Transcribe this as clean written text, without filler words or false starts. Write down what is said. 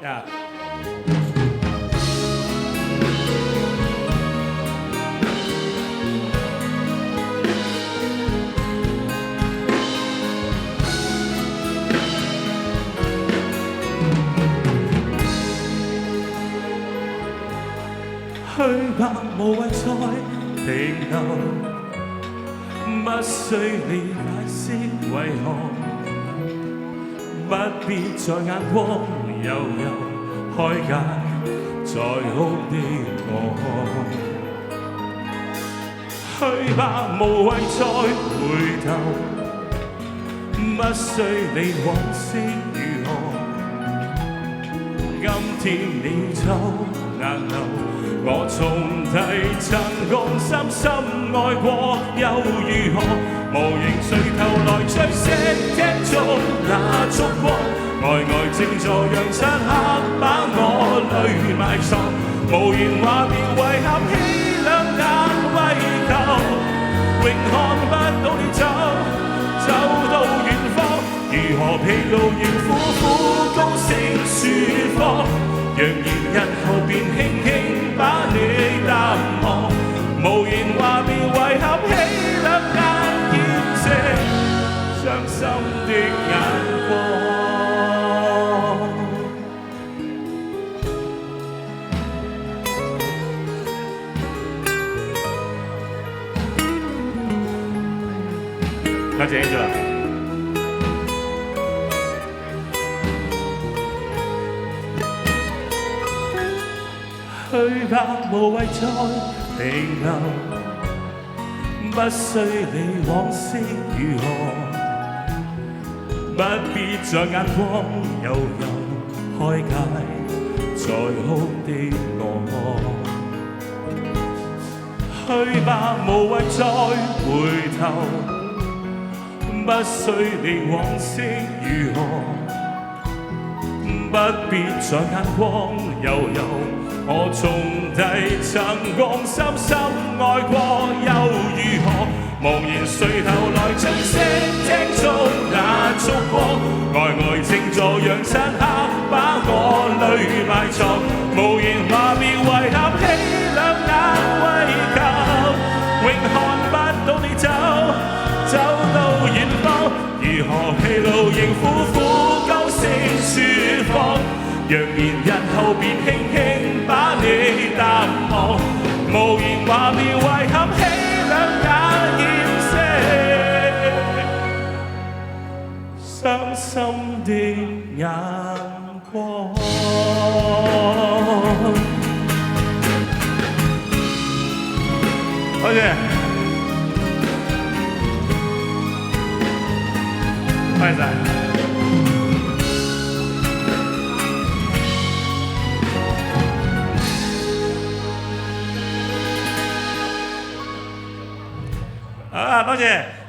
Yeah. 去吧，無謂再停留，不需理解是為何，不必在眼光悠悠開解在哭的我。去吧，無謂再回頭，不需理往事如何。今天你走硬流，我從提曾共深深愛過，又如何？無形垂頭來追憶聽中那燭光，呆呆靜坐讓漆黑把我淚埋藏，無言話別為合起兩眼為求，永看不到你走，走到遠方，如何疲勞仍苦苦高聲説放，若然日後便輕輕把你淡忘，無言話別為合起兩眼掩飾傷心的眼光。多謝 Angela。去吧，無謂再停留，不需理往事如何，不必在眼光悠悠開解在哭的我。去吧，無謂再回頭，不需理往事如何，不必在眼光悠悠。我從提曾共深深愛過，又如何？無言垂頭來追憶聽中那燭光，呆呆靜坐讓漆黑把我淚埋藏，無言話別為合起兩眼為求，永看不到你走，走到遠方，如何疲勞仍苦苦高聲説放，若然日後便輕輕把你淡忘，無言話別為合起兩眼掩飾傷心的眼光。多謝，多謝晒。多謝。